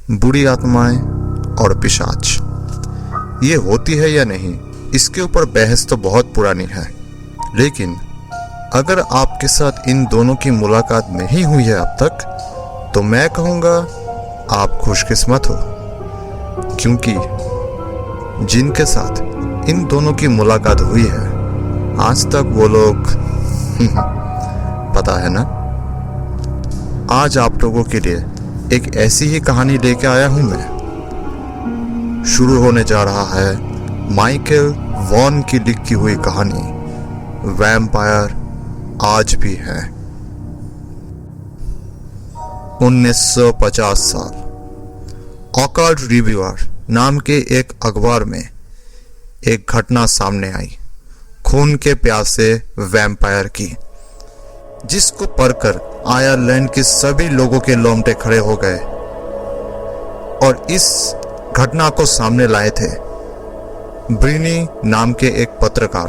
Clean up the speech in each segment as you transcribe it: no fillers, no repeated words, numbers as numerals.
बुरी आत्माएं और पिशाच, ये होती है या नहीं, इसके ऊपर बहस तो बहुत पुरानी है। लेकिन अगर आपके साथ इन दोनों की मुलाकात नहीं हुई है अब तक, तो मैं कहूँगा आप खुशकिस्मत हो, क्योंकि जिनके साथ इन दोनों की मुलाकात हुई है आज तक वो लोग पता है ना। आज आप लोगों के लिए एक ऐसी ही कहानी लेके आया हूं मैं। शुरू होने जा रहा है माइकल वॉन की लिखी हुई कहानी वैम्पायर आज भी है। 1950 साल ऑकल्ट रिव्यूअर नाम के एक अखबार में एक घटना सामने आई, खून के प्यासे वैम्पायर की, जिसको पढ़कर आयरलैंड के सभी लोगों के रोंगटे खड़े हो गए और इस घटना को सामने लाए थे ब्रिनी नाम के एक पत्रकार।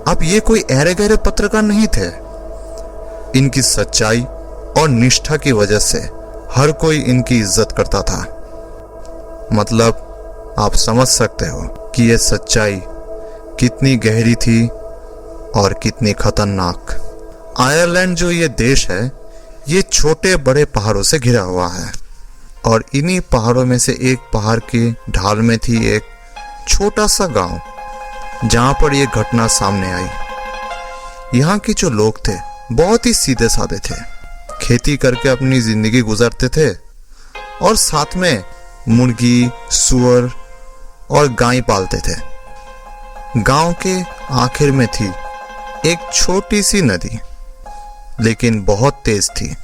अब ये कोई अहरे गहरे पत्रकार नहीं थे। इनकी सच्चाई और निष्ठा की वजह से हर कोई इनकी इज्जत करता था। मतलब आप समझ सकते हो कि ये सच्चाई कितनी गहरी थी और कितनी खतरनाक। आयरलैंड जो ये देश है, ये छोटे बड़े पहाड़ों से घिरा हुआ है और इन्हीं पहाड़ों में से एक पहाड़ की ढाल में थी एक छोटा सा गांव जहां पर यह घटना सामने आई। यहाँ के जो लोग थे बहुत ही सीधे साधे थे, खेती करके अपनी जिंदगी गुजारते थे और साथ में मुर्गी, सुअर और गाय पालते थे। गांव के आखिर में थी एक छोटी सी नदी, लेकिन बहुत तेज थी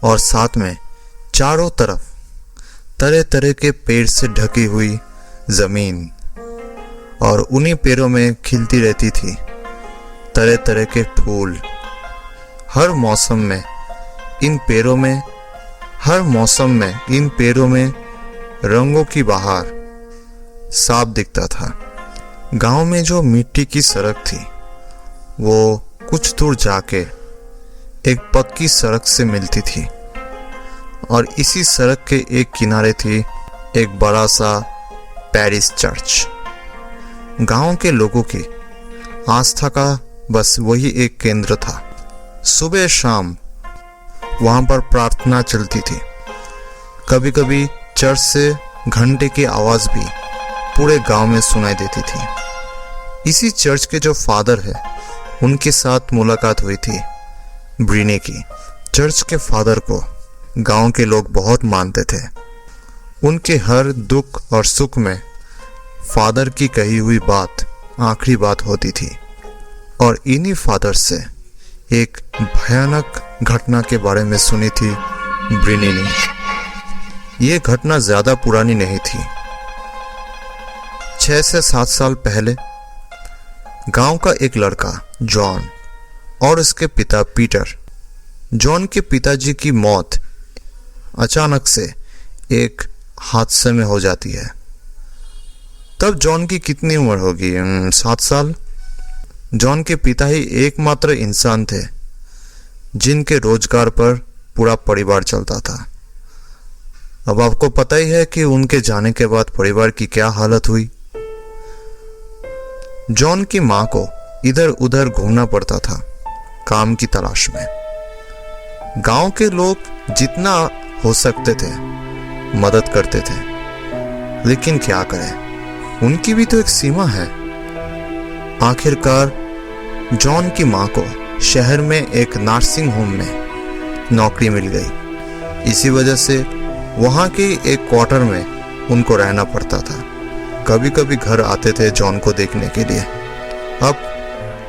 और साथ में चारों तरफ तरह तरह के पेड़ से ढकी हुई जमीन, और उन्हीं पेड़ों में खिलती रहती थी तरह तरह के फूल। हर मौसम में इन पेड़ों में रंगों की बहार साफ दिखता था। गांव में जो मिट्टी की सड़क थी वो कुछ दूर जाके एक पक्की सड़क से मिलती थी और इसी सड़क के एक किनारे थी एक बड़ा सा पैरिश चर्च। गांव के लोगों की आस्था का बस वही एक केंद्र था। सुबह शाम वहां पर प्रार्थना चलती थी। कभी कभी चर्च से घंटे की आवाज भी पूरे गांव में सुनाई देती थी। इसी चर्च के जो फादर है, उनके साथ मुलाकात हुई थी ब्रिनी की। चर्च के फादर को गांव के लोग बहुत मानते थे। उनके हर दुख और सुख में फादर की कही हुई बात आखिरी बात होती थी। और इन्हीं फादर से एक भयानक घटना के बारे में सुनी थी ब्रिनी ने। यह घटना ज्यादा पुरानी नहीं थी। 6 से 7 साल पहले गांव का एक लड़का जॉन और उसके पिता पीटर। जॉन के पिताजी की मौत अचानक से एक हादसे में हो जाती है। तब जॉन की कितनी उम्र होगी? 7 साल। जॉन के पिता ही एकमात्र इंसान थे जिनके रोजगार पर पूरा परिवार चलता था। अब आपको पता ही है कि उनके जाने के बाद परिवार की क्या हालत हुई। जॉन की मां को इधर उधर घूमना पड़ता था काम की तलाश में। गांव के लोग जितना हो सकते थे मदद करते थे, लेकिन क्या करें, उनकी भी तो एक सीमा है। आखिरकार जॉन की मां को शहर में एक नर्सिंग होम में नौकरी मिल गई। इसी वजह से वहां के एक क्वार्टर में उनको रहना पड़ता था। कभी कभी घर आते थे जॉन को देखने के लिए। अब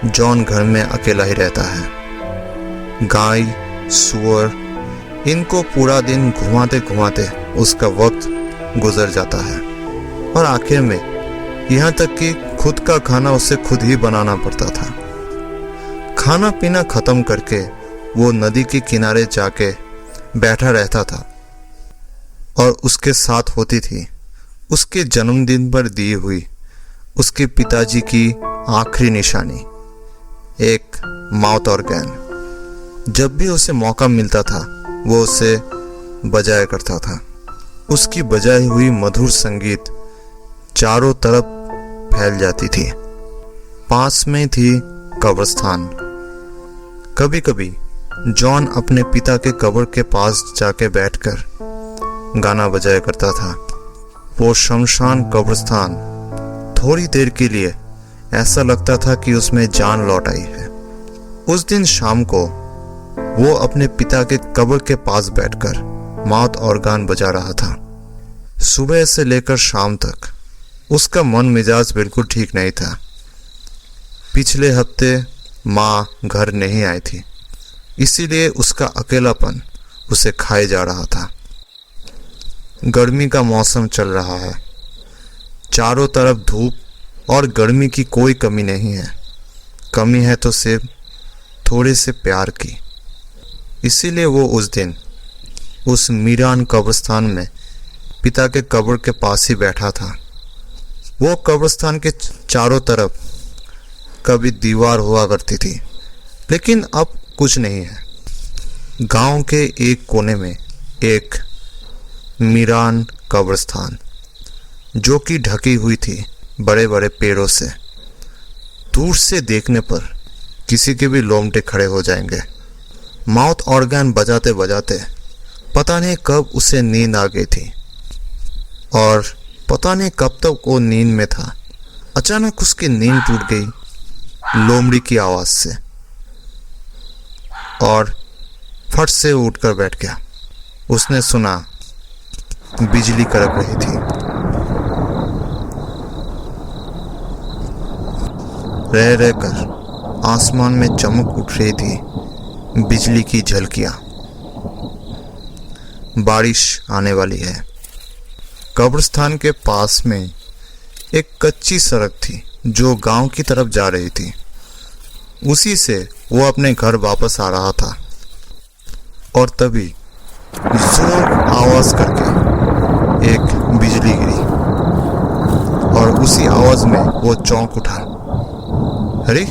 जॉन घर में अकेला ही रहता है। गाय, सुअर, इनको पूरा दिन घुमाते घुमाते उसका वक्त गुजर जाता है और आखिर में यहाँ तक कि खुद का खाना उसे खुद ही बनाना पड़ता था। खाना पीना खत्म करके वो नदी के किनारे जाके बैठा रहता था और उसके साथ होती थी उसके जन्मदिन पर दी हुई उसके पिताजी की आखिरी निशानी, एक माउथ ऑर्गन। जब भी उसे मौका मिलता था वो उसे बजाया करता था। उसकी बजाई हुई मधुर संगीत चारों तरफ फैल जाती थी। पास में थी कब्रिस्तान। कभी कभी जॉन अपने पिता के कब्र के पास जाके बैठकर गाना बजाया करता था। वो शमशान कब्रिस्तान थोड़ी देर के लिए ऐसा लगता था कि उसमें जान लौट आई है। उस दिन शाम को वो अपने पिता के कब्र के पास बैठकर माउथ ऑर्गन बजा रहा था। सुबह से लेकर शाम तक उसका मन मिजाज बिल्कुल ठीक नहीं था। पिछले हफ्ते माँ घर नहीं आई थी, इसीलिए उसका अकेलापन उसे खाए जा रहा था। गर्मी का मौसम चल रहा है। चारों तरफ धूप और गर्मी की कोई कमी नहीं है। कमी है तो सिर्फ थोड़े से प्यार की। इसीलिए वो उस दिन उस मीरान कब्रिस्तान में पिता के कब्र के पास ही बैठा था। वो कब्रिस्तान के चारों तरफ कभी दीवार हुआ करती थी, लेकिन अब कुछ नहीं है। गांव के एक कोने में एक मीरान कब्रिस्तान, जो कि ढकी हुई थी बड़े बड़े पेड़ों से। दूर से देखने पर किसी के भी रोंगटे खड़े हो जाएंगे। माउथ ऑर्गन बजाते बजाते पता नहीं कब उसे नींद आ गई थी और पता नहीं कब तक वो नींद में था। अचानक उसकी नींद टूट गई लोमड़ी की आवाज से और फट से उठकर बैठ गया। उसने सुना बिजली कड़क रही थी। रह रहकर आसमान में चमक उठ रही थी बिजली की झलकियां। बारिश आने वाली है। कब्रिस्तान के पास में एक कच्ची सड़क थी जो गांव की तरफ जा रही थी। उसी से वो अपने घर वापस आ रहा था और तभी जोर आवाज करके एक बिजली गिरी और उसी आवाज में वो चौंक उठा। अरे,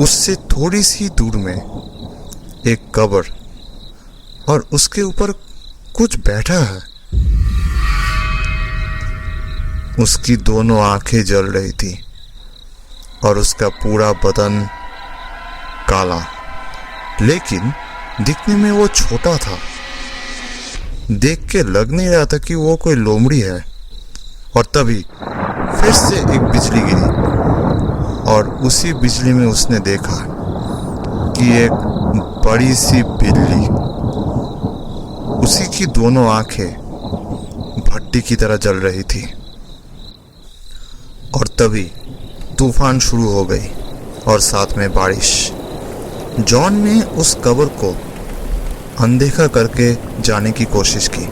उससे थोड़ी सी दूर में एक कब्र और उसके ऊपर कुछ बैठा है। उसकी दोनों आंखें जल रही थी और उसका पूरा बदन काला, लेकिन दिखने में वो छोटा था। देख के लग नहीं रहा था कि वो कोई लोमड़ी है। और तभी फिर से एक बिजली गिरी और उसी बिजली में उसने देखा कि एक बड़ी सी बिल्ली, उसी की दोनों आंखें भट्टी की तरह जल रही थी। और तभी तूफान शुरू हो गई और साथ में बारिश। जॉन ने उस कब्र को अनदेखा करके जाने की कोशिश की,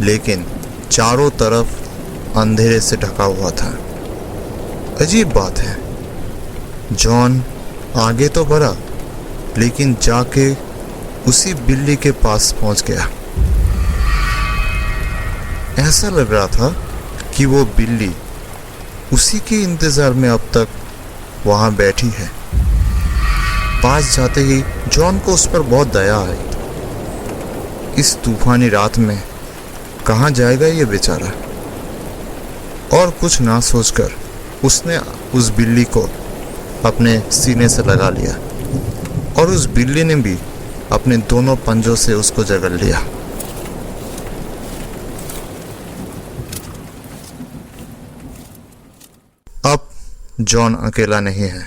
लेकिन चारों तरफ अंधेरे से ढका हुआ था। अजीब बात है, जॉन आगे तो बढ़ा, लेकिन जाके उसी बिल्ली के पास पहुंच गया। ऐसा लग रहा था कि वो बिल्ली उसी के इंतजार में अब तक वहां बैठी है। पास जाते ही जॉन को उस पर बहुत दया आई। इस तूफानी रात में कहाँ जाएगा ये बेचारा। और कुछ ना सोचकर उसने उस बिल्ली को अपने सीने से लगा लिया और उस बिल्ली ने भी अपने दोनों पंजों से उसको जकड़ लिया। अब जॉन अकेला नहीं है।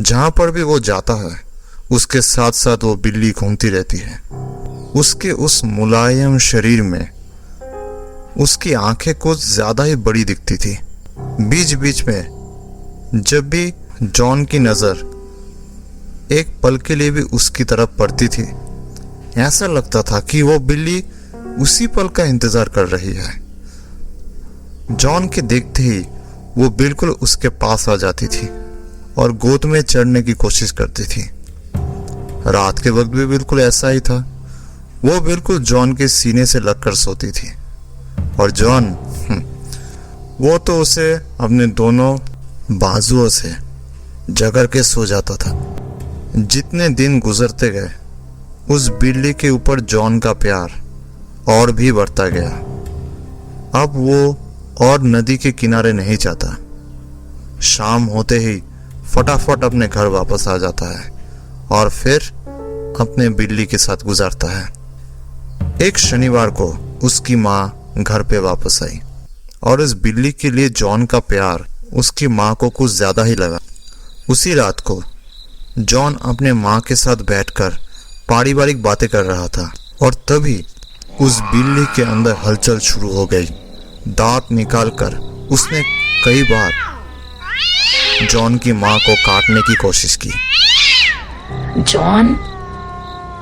जहां पर भी वो जाता है उसके साथ साथ वो बिल्ली घूमती रहती है। उसके उस मुलायम शरीर में उसकी आंखें कुछ ज्यादा ही बड़ी दिखती थी। बीच बीच में जब भी जॉन की नजर एक पल के लिए भी उसकी तरफ पड़ती थी, ऐसा लगता था कि वो बिल्ली उसी पल का इंतजार कर रही है। जॉन के देखते ही वो बिल्कुल उसके पास आ जाती थी और गोद में चढ़ने की कोशिश करती थी। रात के वक्त भी बिल्कुल ऐसा ही था। वो बिल्कुल जॉन के सीने से लगकर सोती थी और जॉन वो तो उसे अपने दोनों बाजुओं से जकड़ के सो जाता था। जितने दिन गुजरते गए उस बिल्ली के ऊपर जॉन का प्यार और भी बढ़ता गया। अब वो और नदी के किनारे नहीं जाता। शाम होते ही फटाफट अपने घर वापस आ जाता है और फिर अपने बिल्ली के साथ गुजारता है। एक शनिवार को उसकी माँ घर पे वापस आई और इस बिल्ली के लिए जॉन का प्यार उसकी माँ को कुछ ज्यादा ही लगा। उसी रात को जॉन अपने माँ के साथ बैठकर पारिवारिक बातें कर रहा था और तभी उस बिल्ली के अंदर हलचल शुरू हो गई। दांत निकालकर उसने कई बार जॉन की माँ को काटने की कोशिश की। जॉन,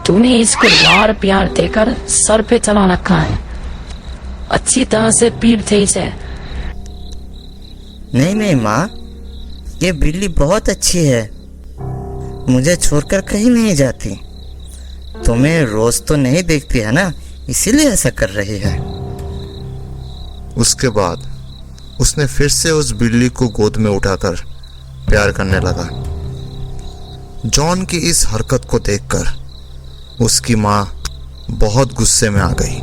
तूने इसको लाड़ प्यार देकर सर पे चला रखा है। अच्छी तरह से पीट थे इसे। नहीं माँ, ये बिल्ली बहुत अच्छी है, मुझे छोड़कर कहीं नहीं जाती। तुम्हें रोज तो नहीं देखती है ना, इसीलिए ऐसा कर रही है। उसके बाद उसने फिर से उस बिल्ली को गोद में उठाकर प्यार करने लगा। जॉन की इस हरकत को देखकर उसकी माँ बहुत गुस्से में आ गई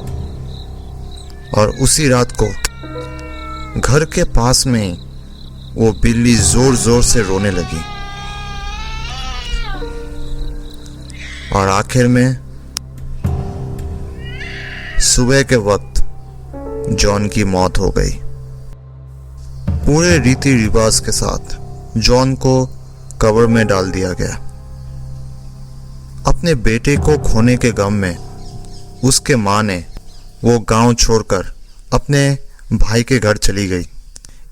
और उसी रात को घर के पास में ही वो बिल्ली जोर जोर से रोने लगी और आखिर में सुबह के वक्त जॉन की मौत हो गई। पूरे रीति रिवाज के साथ जॉन को कब्र में डाल दिया गया। अपने बेटे को खोने के गम में उसके माँ ने वो गांव छोड़कर अपने भाई के घर चली गई।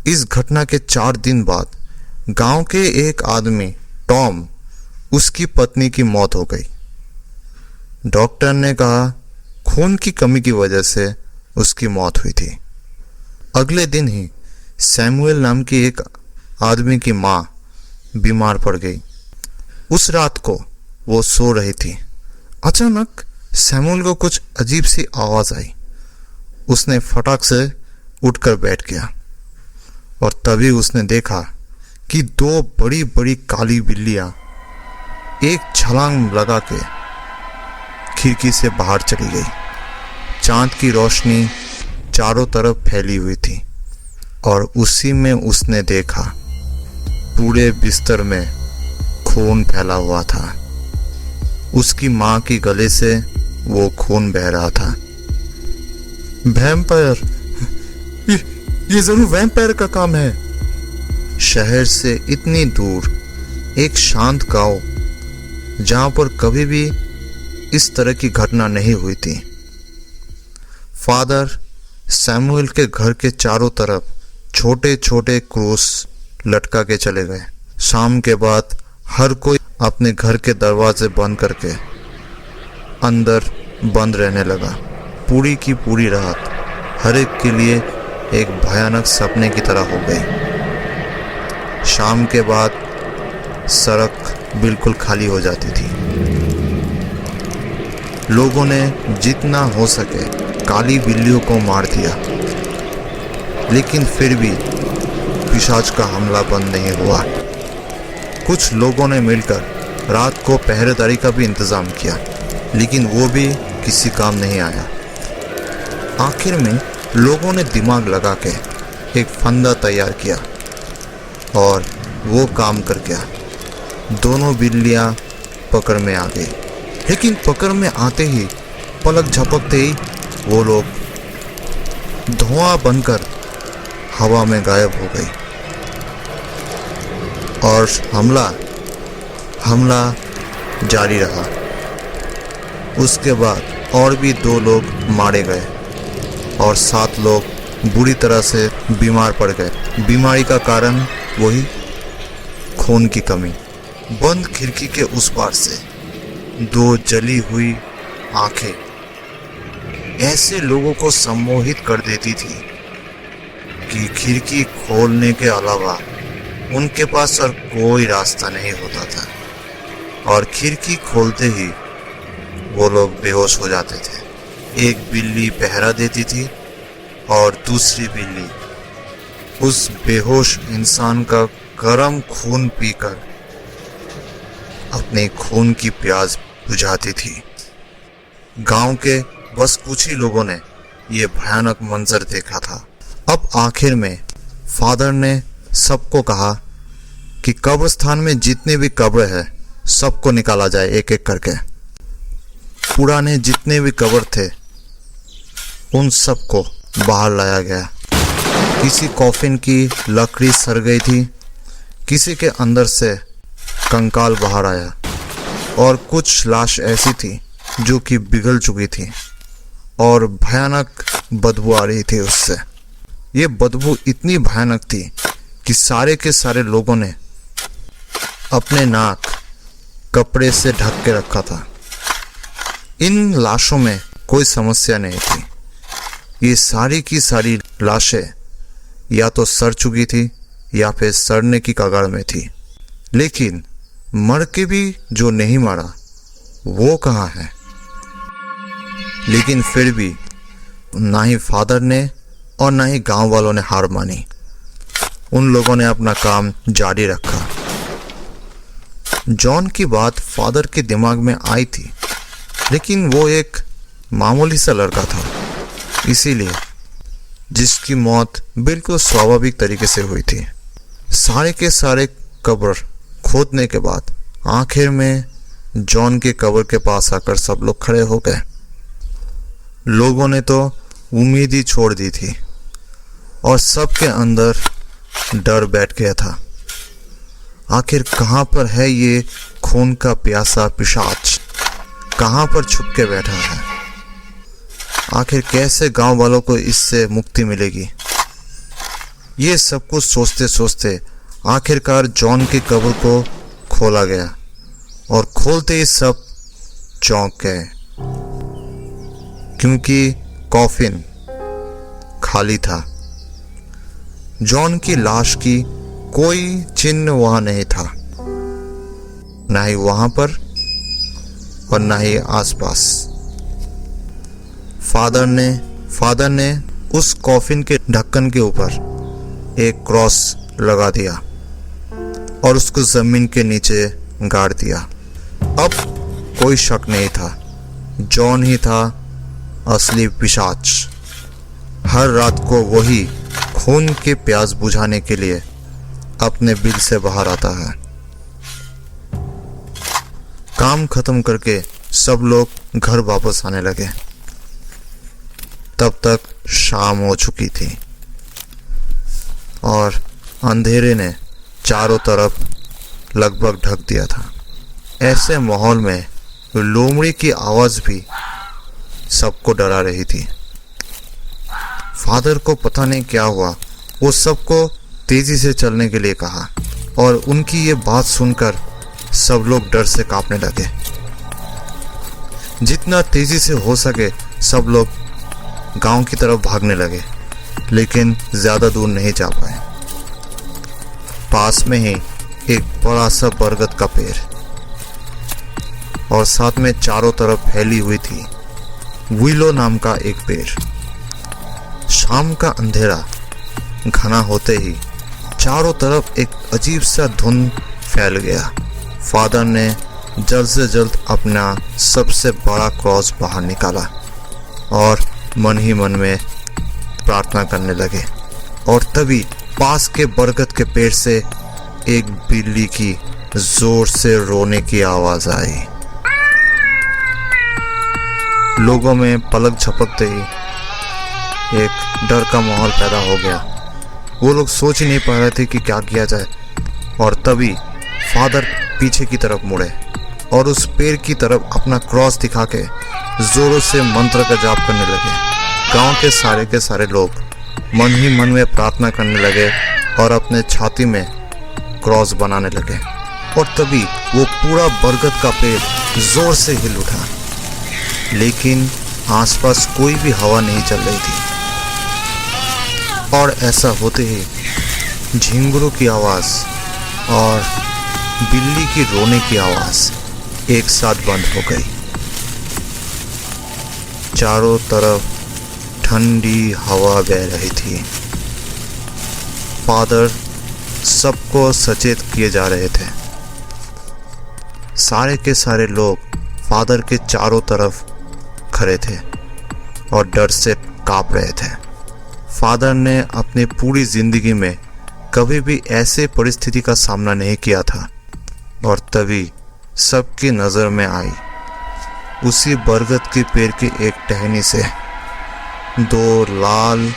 इस घटना के 4 दिन बाद गांव के एक आदमी टॉम, उसकी पत्नी की मौत हो गई। डॉक्टर ने कहा खून की कमी की वजह से उसकी मौत हुई थी। अगले दिन ही सैमुअल नाम की एक आदमी की माँ बीमार पड़ गई। उस रात को वो सो रही थी। अचानक सैमुअल को कुछ अजीब सी आवाज आई। उसने फटाक से उठकर बैठ गया और तभी उसने देखा कि 2 बड़ी बड़ी काली बिल्लियां एक छलांग लगा के खिड़की से बाहर चली गई। चांद की रोशनी चारों तरफ फैली हुई थी और उसी में उसने देखा पूरे बिस्तर में खून फैला हुआ था। उसकी माँ की गले से वो खून बह रहा था। वैम्पायर, ये जरूर वैम्पायर का काम है। शहर से इतनी दूर एक शांत गांव जहां पर कभी भी इस तरह की घटना नहीं हुई थी। फादर सैमुअल के घर के चारों तरफ छोटे छोटे क्रूस लटका के चले गए। शाम के बाद हर कोई अपने घर के दरवाजे बंद करके अंदर बंद रहने लगा। पूरी की पूरी रात हर एक के लिए एक भयानक सपने की तरह हो गई। शाम के बाद सड़क बिल्कुल खाली हो जाती थी। लोगों ने जितना हो सके काली बिल्लियों को मार दिया, लेकिन फिर भी पिशाच का हमला बंद नहीं हुआ। कुछ लोगों ने मिलकर रात को पहरेदारी का भी इंतजाम किया, लेकिन वो भी किसी काम नहीं आया। आखिर में लोगों ने दिमाग लगा के एक फंदा तैयार किया और वो काम कर गया। दोनों बिल्लियां पकड़ में आ गई, लेकिन पकड़ में आते ही पलक झपकते ही वो लोग धुआं बनकर हवा में गायब हो गई और हमला जारी रहा। उसके बाद और भी 2 लोग मारे गए और 7 लोग बुरी तरह से बीमार पड़ गए। बीमारी का कारण वही खून की कमी। बंद खिड़की के उस पार से 2 जली हुई आंखें ऐसे लोगों को सम्मोहित कर देती थी कि खिड़की खोलने के अलावा उनके पास और कोई रास्ता नहीं होता था और खिड़की खोलते ही वो लोग बेहोश हो जाते थे। एक बिल्ली पहरा देती थी और दूसरी बिल्ली उस बेहोश इंसान का गर्म खून पीकर अपने खून की प्यास बुझाती थी। गांव के बस कुछ ही लोगों ने ये भयानक मंजर देखा था। अब आखिर में फादर ने सबको कहा कि कब्रिस्तान में जितने भी कब्र है सबको निकाला जाए एक एक करके। पुराने जितने भी कब्र थे उन सबको बाहर लाया गया। किसी कॉफिन की लकड़ी सड़ गई थी, किसी के अंदर से कंकाल बाहर आया और कुछ लाश ऐसी थी जो कि पिघल चुकी थी और भयानक बदबू आ रही थी उससे। ये बदबू इतनी भयानक थी कि सारे के सारे लोगों ने अपने नाक कपड़े से ढक के रखा था। इन लाशों में कोई समस्या नहीं थी। ये सारी की सारी लाशें या तो सड़ चुकी थी या फिर सड़ने की कगार में थी। लेकिन मर के भी जो नहीं मरा वो कहाँ है? लेकिन फिर भी ना ही फादर ने और ना ही गांव वालों ने हार मानी। उन लोगों ने अपना काम जारी रखा। जॉन की बात फादर के दिमाग में आई थी, लेकिन वो एक मामूली सा लड़का था, इसीलिए जिसकी मौत बिल्कुल स्वाभाविक तरीके से हुई थी। सारे के सारे कब्र खोदने के बाद आखिर में जॉन के कब्र के पास आकर सब लोग खड़े हो गए। लोगों ने तो उम्मीद ही छोड़ दी थी और सबके अंदर डर बैठ गया था। आखिर कहाँ पर है ये खून का प्यासा पिशाच? कहाँ पर छुप के बैठा है? आखिर कैसे गांव वालों को इससे मुक्ति मिलेगी? ये सब कुछ सोचते सोचते आखिरकार जॉन के कब्र को खोला गया और खोलते ही सब चौंक गए, क्योंकि कॉफिन खाली था। जॉन की लाश की कोई चिन्ह वहां नहीं था, ना ही वहां पर और ना ही आसपास। फादर ने उस कॉफिन के ढक्कन के ऊपर एक क्रॉस लगा दिया और उसको जमीन के नीचे गाड़ दिया। अब कोई शक नहीं था, जॉन ही था असली पिशाच। हर रात को वही खून के प्यास बुझाने के लिए अपने बिल से बाहर आता है। काम खत्म करके सब लोग घर वापस आने लगे। तब तक शाम हो चुकी थी और अंधेरे ने चारों तरफ लगभग ढक दिया था। ऐसे माहौल में लोमड़ी की आवाज भी सबको डरा रही थी। फादर को पता नहीं क्या हुआ, वो सबको तेजी से चलने के लिए कहा और उनकी ये बात सुनकर सब लोग डर से कांपने लगे। जितना तेजी से हो सके सब लोग गांव की तरफ भागने लगे, लेकिन ज्यादा दूर नहीं जा पाए। पास में ही एक बड़ा सा बरगद का पेड़ और साथ में चारों तरफ फैली हुई थी विलो नाम का एक पेड़। शाम का अंधेरा घना होते ही चारों तरफ एक अजीब सा धुंध फैल गया। फादर ने जल्द से जल्द अपना सबसे बड़ा क्रॉस बाहर निकाला और मन ही मन में प्रार्थना करने लगे। और तभी पास के बरगद के पेड़ से एक बिल्ली की जोर से रोने की आवाज आई। लोगों में पलक झपकते ही एक डर का माहौल पैदा हो गया। वो लोग सोच ही नहीं पा रहे थे कि क्या किया जाए। और तभी फादर पीछे की तरफ मुड़े और उस पेड़ की तरफ अपना क्रॉस दिखा के जोरों से मंत्र का जाप करने लगे। गांव के सारे लोग मन ही मन में प्रार्थना करने लगे और अपने छाती में क्रॉस बनाने लगे। और तभी वो पूरा बरगद का पेड़ जोर से हिल उठा, लेकिन आसपास कोई भी हवा नहीं चल रही थी। और ऐसा होते ही झिंगुरों की आवाज और बिल्ली की रोने की आवाज एक साथ बंद हो गई। चारों तरफ ठंडी हवा बह रही थी। फादर सबको सचेत किए जा रहे थे। सारे के सारे लोग फादर के चारों तरफ खड़े थे और डर से कांप रहे थे। फादर ने अपनी पूरी जिंदगी में कभी भी ऐसे परिस्थिति का सामना नहीं किया था और तभी सबकी नज़र में आई उसी बरगद के पेड़ की एक टहनी से 2 लाल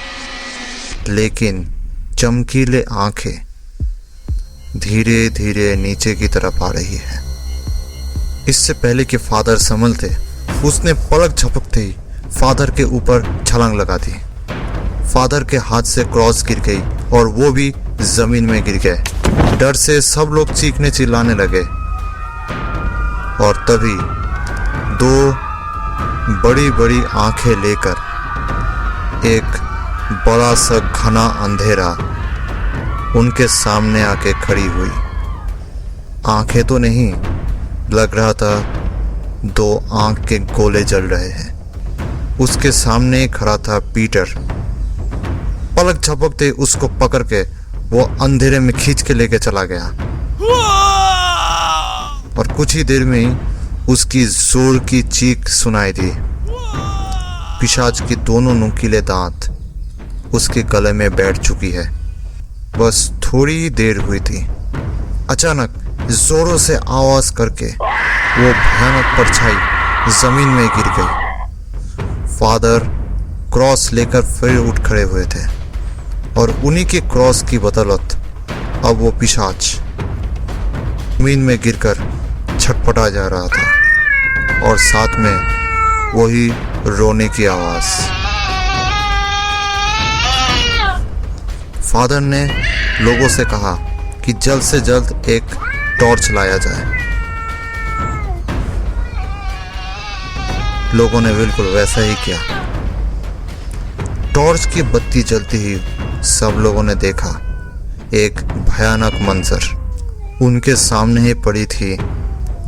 लेकिन चमकीले आंखें धीरे धीरे नीचे की तरफ आ रही है। इससे पहले कि फादर संभलते, उसने पलक झपकते ही फादर के ऊपर छलांग लगा दी। फादर के हाथ से क्रॉस गिर गई और वो भी जमीन में गिर गए। डर से सब लोग चीखने चिल्लाने लगे और तभी 2 बड़ी बड़ी आंखें लेकर एक बड़ा सा घना अंधेरा उनके सामने आके खड़ी हुई। आंखें तो नहीं, लग रहा था 2 आंख के गोले जल रहे हैं। उसके सामने खड़ा था पीटर। पलक झपकते उसको पकड़ के वो अंधेरे में खींच के लेके चला गया और कुछ ही देर में ही उसकी जोर की चीख सुनाई दी। पिशाच की दोनों नुकीले दांत उसके गले में बैठ चुकी है। बस थोड़ी ही देर हुई थी, अचानक जोरों से आवाज करके वो भयानक परछाई जमीन में गिर गई। फादर क्रॉस लेकर फिर उठ खड़े हुए थे और उन्हीं के क्रॉस की बदौलत अब वो पिशाच जमीन में गिरकर छटपटा जा रहा था और साथ में वही रोने की आवाज। फादर ने लोगों से कहा कि जल्द से जल्द एक टॉर्च लाया जाए। लोगों ने बिल्कुल वैसा ही किया। टॉर्च की बत्ती जलती ही सब लोगों ने देखा एक भयानक मंजर। उनके सामने ही पड़ी थी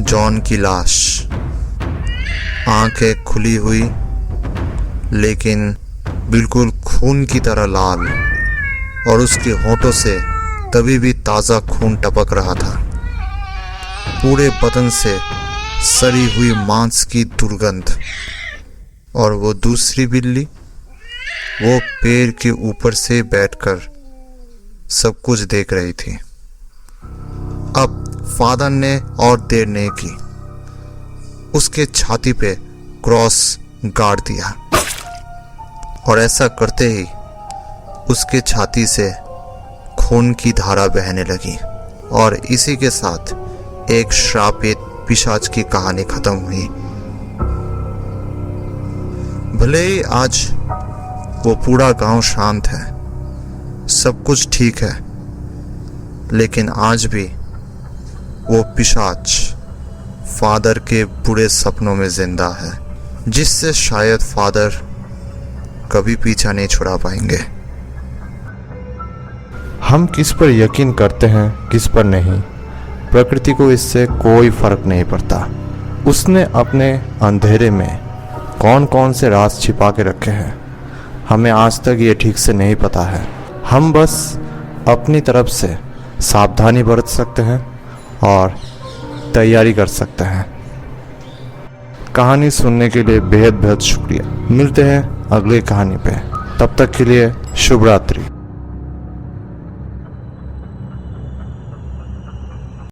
जॉन की लाश, आंखें खुली हुई लेकिन बिल्कुल खून की तरह लाल, और उसके होठों से तभी भी ताज़ा खून टपक रहा था। पूरे बदन से सड़ी हुई मांस की दुर्गंध। और वो दूसरी बिल्ली, वो पेड़ के ऊपर से बैठकर सब कुछ देख रही थी। अब फादर ने और देर नहीं की, उसके छाती पे क्रॉस गाड़ दिया और ऐसा करते ही उसके छाती से खून की धारा बहने लगी और इसी के साथ एक श्रापित पिशाच की कहानी खत्म हुई। भले ही आज वो पूरा गांव शांत है, सब कुछ ठीक है, लेकिन आज भी वो पिशाच फादर के बुरे सपनों में जिंदा है, जिससे शायद फादर कभी पीछा नहीं छुड़ा पाएंगे। हम किस पर यकीन करते हैं, किस पर नहीं, प्रकृति को इससे कोई फर्क नहीं पड़ता। उसने अपने अंधेरे में कौन कौन से राज छिपा के रखे हैं, हमें आज तक ये ठीक से नहीं पता है। हम बस अपनी तरफ से सावधानी बरत सकते हैं और तैयारी कर सकते हैं। कहानी सुनने के लिए बेहद बेहद शुक्रिया। मिलते हैं अगली कहानी पे, तब तक के लिए शुभ रात्रि।